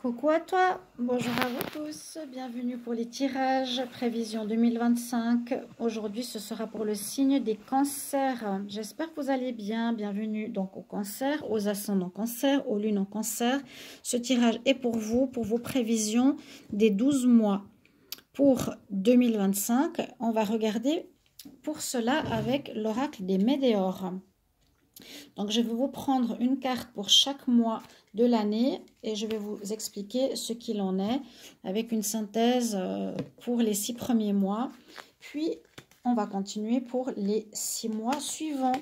Coucou à toi, bonjour à vous tous, bienvenue pour les tirages, prévision 2025. Aujourd'hui ce sera pour le signe des cancers. J'espère que vous allez bien, bienvenue donc au cancer, aux ascendants cancer, aux lunes en cancer. Ce tirage est pour vous, pour vos prévisions des 12 mois pour 2025. On va regarder pour cela avec l'oracle des Médéors. Donc, je vais vous prendre une carte pour chaque mois de l'année et je vais vous expliquer ce qu'il en est avec une synthèse pour les 6 premiers mois. Puis, on va continuer pour les 6 mois suivants.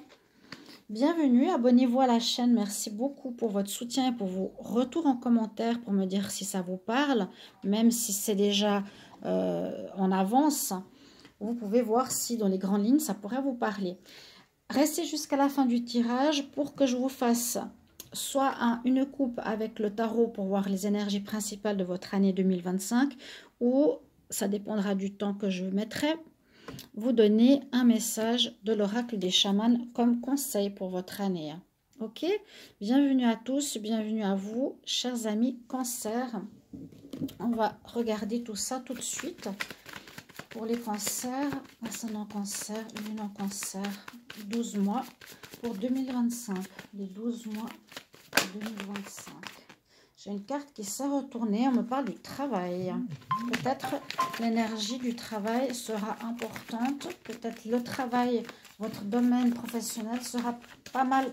Bienvenue, abonnez-vous à la chaîne. Merci beaucoup pour votre soutien et pour vos retours en commentaire pour me dire si ça vous parle, même si c'est déjà en avance. Vous pouvez voir si dans les grandes lignes, ça pourrait vous parler. Restez jusqu'à la fin du tirage pour que je vous fasse soit une coupe avec le tarot pour voir les énergies principales de votre année 2025 ou, ça dépendra du temps que je mettrai, vous donner un message de l'oracle des chamans comme conseil pour votre année. Ok? Bienvenue à tous, bienvenue à vous, chers amis cancer. On va regarder tout ça tout de suite. Pour les cancers, ascendant cancer, lune en cancer, 12 mois pour 2025. Les 12 mois pour 2025. J'ai une carte qui s'est retournée, on me parle du travail. Peut-être l'énergie du travail sera importante. Peut-être le travail, votre domaine professionnel sera pas mal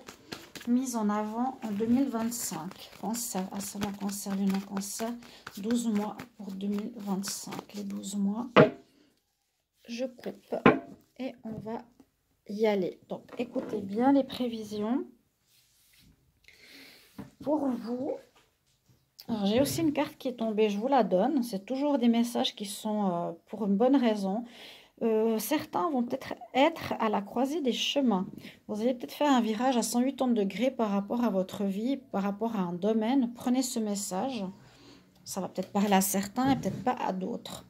mis en avant en 2025. Cancer, ascendant cancer, lune en cancer, 12 mois pour 2025. Les 12 mois. Je coupe et on va y aller. Donc, écoutez bien les prévisions pour vous. Alors, j'ai aussi une carte qui est tombée, je vous la donne. C'est toujours des messages qui sont pour une bonne raison. Certains vont peut-être être à la croisée des chemins. Vous allez peut-être faire un virage à 180 degrés par rapport à votre vie, par rapport à un domaine. Prenez ce message. Ça va peut-être parler à certains et peut-être pas à d'autres.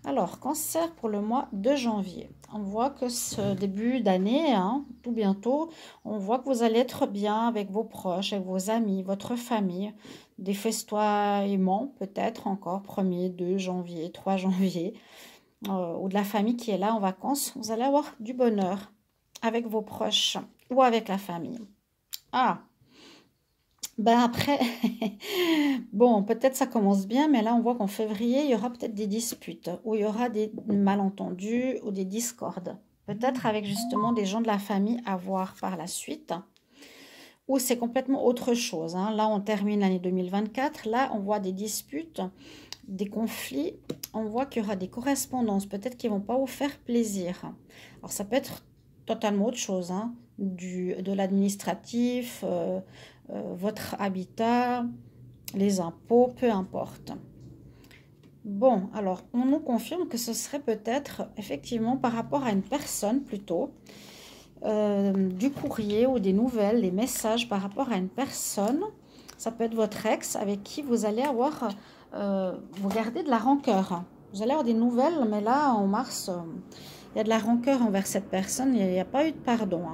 Alors, cancer pour le mois de janvier. On voit que ce début d'année, tout bientôt, on voit que vous allez être bien avec vos proches, avec vos amis, votre famille. Des festoiements peut-être encore, 1er, 2 janvier, 3 janvier. Ou de la famille qui est là en vacances. Vous allez avoir du bonheur avec vos proches ou avec la famille. Ah, ben après, bon, peut-être ça commence bien, mais là, on voit qu'en février, il y aura peut-être des disputes, ou il y aura des malentendus ou des discordes. Peut-être avec justement des gens de la famille à voir par la suite. Ou c'est complètement autre chose. Là, on termine l'année 2024. Là, on voit des disputes, des conflits. On voit qu'il y aura des correspondances, peut-être qui ne vont pas vous faire plaisir. Alors, ça peut être totalement autre chose, de l'administratif, votre habitat, les impôts, peu importe. Bon, alors, on nous confirme que ce serait peut-être, effectivement, par rapport à une personne, plutôt, du courrier ou des nouvelles, des messages par rapport à une personne. Ça peut être votre ex avec qui vous allez avoir, vous gardez de la rancœur. Vous allez avoir des nouvelles, mais là, en mars, il y a de la rancœur envers cette personne. Il n'y a pas eu de pardon.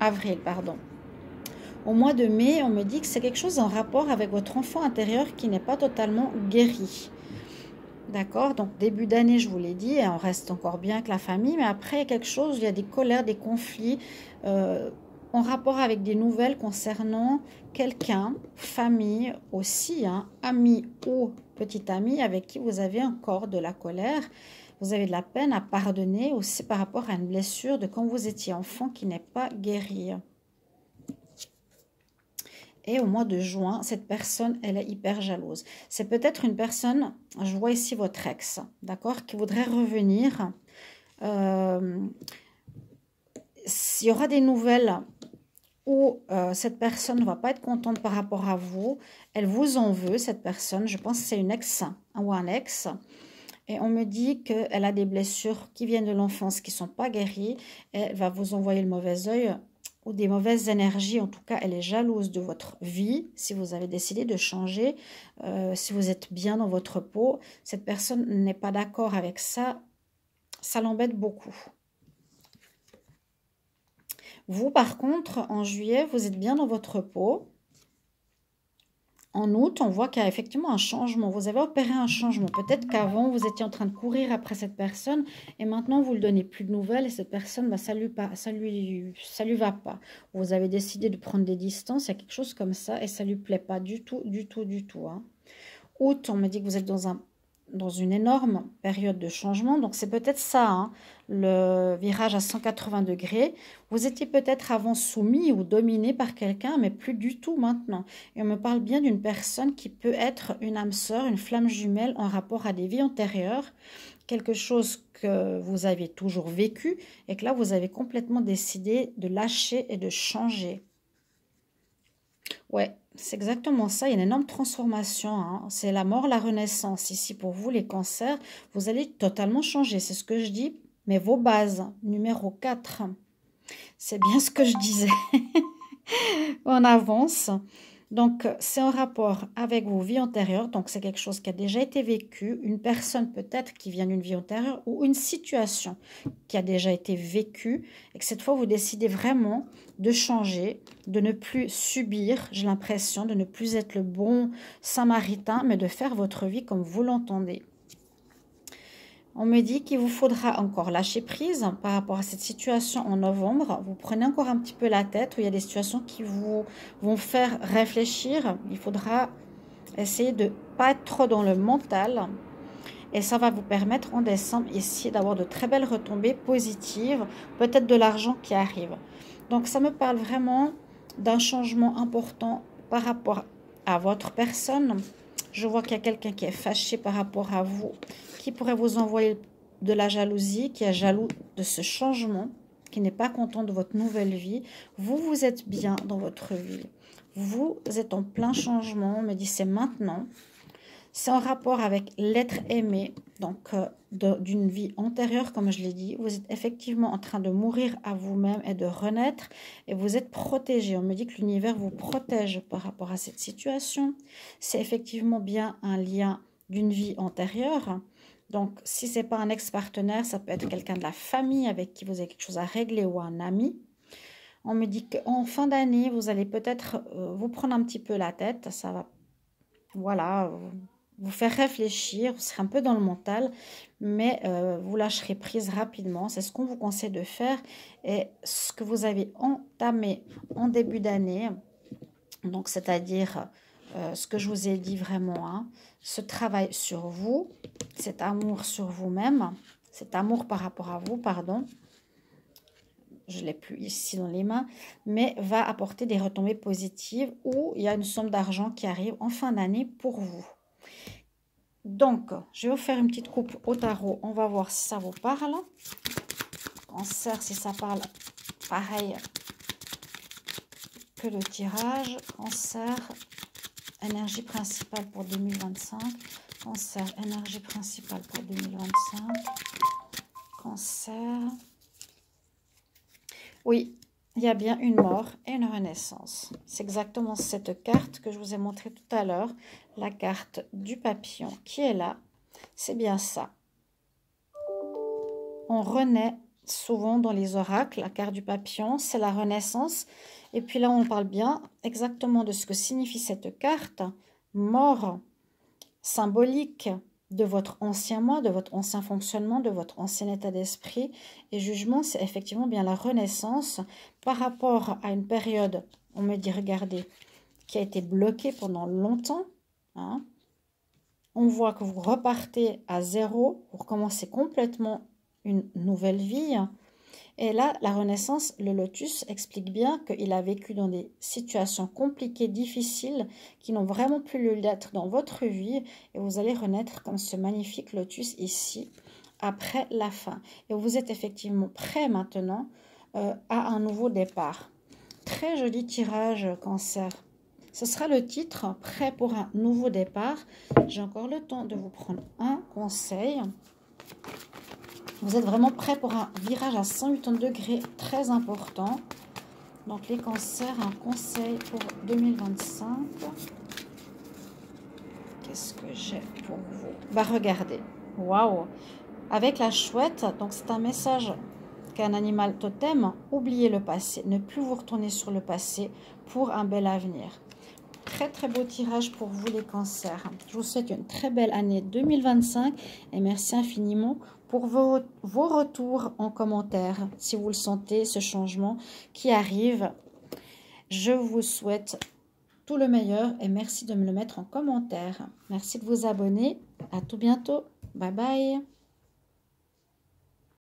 Avril, pardon. Au mois de mai, on me dit que c'est quelque chose en rapport avec votre enfant intérieur qui n'est pas totalement guéri. D'accord? Donc, début d'année, je vous l'ai dit, et on reste encore bien avec la famille, mais après, il y a quelque chose, il y a des colères, des conflits, en rapport avec des nouvelles concernant quelqu'un, famille aussi, ami ou petit ami avec qui vous avez encore de la colère. Vous avez de la peine à pardonner aussi par rapport à une blessure de quand vous étiez enfant qui n'est pas guérie. Et au mois de juin, cette personne, elle est hyper jalouse. C'est peut-être une personne, je vois ici votre ex, d'accord, qui voudrait revenir. Il y aura des nouvelles où cette personne ne va pas être contente par rapport à vous. Elle vous en veut, cette personne. Je pense que c'est une ex ou un ex. Et on me dit qu'elle a des blessures qui viennent de l'enfance qui ne sont pas guéries. Et elle va vous envoyer le mauvais œil ou des mauvaises énergies. En tout cas, elle est jalouse de votre vie. Si vous avez décidé de changer, si vous êtes bien dans votre peau, cette personne n'est pas d'accord avec ça. Ça l'embête beaucoup. Vous, par contre, en juillet, vous êtes bien dans votre peau. En août, on voit qu'il y a effectivement un changement. Vous avez opéré un changement. Peut-être qu'avant, vous étiez en train de courir après cette personne et maintenant, vous ne lui donnez plus de nouvelles et cette personne, bah, ça lui va pas. Vous avez décidé de prendre des distances, il y a quelque chose comme ça et ça lui plaît pas du tout, du tout, du tout, hein. Août, on me dit que vous êtes dans une énorme période de changement. Donc, c'est peut-être ça, hein, le virage à 180 degrés. Vous étiez peut-être avant soumis ou dominé par quelqu'un, mais plus du tout maintenant. Et on me parle bien d'une personne qui peut être une âme sœur, une flamme jumelle en rapport à des vies antérieures, quelque chose que vous avez toujours vécu et que là, vous avez complètement décidé de lâcher et de changer. Ouais, c'est exactement ça. Il y a une énorme transformation, hein. C'est la mort, la renaissance. Ici, pour vous, les cancers, vous allez totalement changer. C'est ce que je dis. Mais vos bases, numéro 4, c'est bien ce que je disais. On avance. Donc, c'est en rapport avec vos vies antérieures. Donc, c'est quelque chose qui a déjà été vécu. Une personne peut-être qui vient d'une vie antérieure ou une situation qui a déjà été vécue. Et que cette fois, vous décidez vraiment de changer, de ne plus subir, j'ai l'impression, de ne plus être le bon samaritain, mais de faire votre vie comme vous l'entendez. On me dit qu'il vous faudra encore lâcher prise par rapport à cette situation en novembre. Vous prenez encore un petit peu la tête où il y a des situations qui vous vont faire réfléchir. Il faudra essayer de ne pas être trop dans le mental. Et ça va vous permettre en décembre ici d'avoir de très belles retombées positives, peut-être de l'argent qui arrive. Donc ça me parle vraiment d'un changement important par rapport à votre personne. Je vois qu'il y a quelqu'un qui est fâché par rapport à vous, qui pourrait vous envoyer de la jalousie, qui est jaloux de ce changement, qui n'est pas content de votre nouvelle vie. Vous, vous êtes bien dans votre vie. Vous êtes en plein changement. On me dit c'est maintenant. C'est en rapport avec l'être aimé, donc d'une vie antérieure, comme je l'ai dit. Vous êtes effectivement en train de mourir à vous-même et de renaître et vous êtes protégé. On me dit que l'univers vous protège par rapport à cette situation. C'est effectivement bien un lien d'une vie antérieure. Donc, si ce n'est pas un ex-partenaire, ça peut être quelqu'un de la famille avec qui vous avez quelque chose à régler ou un ami. On me dit qu'en fin d'année, vous allez peut-être vous prendre un petit peu la tête. Ça va, voilà, vous faire réfléchir, vous serez un peu dans le mental, mais vous lâcherez prise rapidement. C'est ce qu'on vous conseille de faire et ce que vous avez entamé en début d'année, donc c'est-à-dire ce que je vous ai dit vraiment, hein, ce travail sur vous, cet amour sur vous-même, cet amour par rapport à vous, pardon, je ne l'ai plus ici dans les mains, mais va apporter des retombées positives où il y a une somme d'argent qui arrive en fin d'année pour vous. Donc, je vais vous faire une petite coupe au tarot. On va voir si ça vous parle. Cancer, si ça parle, pareil que le tirage. Cancer, énergie principale pour 2025. Cancer, énergie principale pour 2025. Cancer. Oui, il y a bien une mort et une renaissance. C'est exactement cette carte que je vous ai montrée tout à l'heure. La carte du papillon qui est là. C'est bien ça. On renaît souvent dans les oracles. La carte du papillon, c'est la renaissance. Et puis là, on parle bien exactement de ce que signifie cette carte. Mort symbolique de votre ancien moi, de votre ancien fonctionnement, de votre ancien état d'esprit. Et jugement, c'est effectivement bien la renaissance par rapport à une période, on me dit, regardez, qui a été bloquée pendant longtemps. Hein. On voit que vous repartez à zéro, vous recommencez complètement une nouvelle vie. Et là, la renaissance, le lotus explique bien qu'il a vécu dans des situations compliquées, difficiles, qui n'ont vraiment plus lieu d'être dans votre vie. Et vous allez renaître comme ce magnifique lotus ici, après la fin. Et vous êtes effectivement prêt maintenant à un nouveau départ. Très joli tirage, Cancer. Ce sera le titre, prêt pour un nouveau départ. J'ai encore le temps de vous prendre un conseil. Vous êtes vraiment prêt pour un virage à 180 degrés très important. Donc les cancers, un conseil pour 2025. Qu'est-ce que j'ai pour vous? Bah regardez, waouh! Avec la chouette, donc c'est un message qu'un animal totem. Oubliez le passé, ne plus vous retourner sur le passé pour un bel avenir. très très beau tirage pour vous les cancers. Je vous souhaite une très belle année 2025 et merci infiniment pour vos retours en commentaire. Si vous le sentez, ce changement qui arrive, je vous souhaite tout le meilleur et merci de me le mettre en commentaire. Merci de vous abonner. À tout bientôt. Bye bye.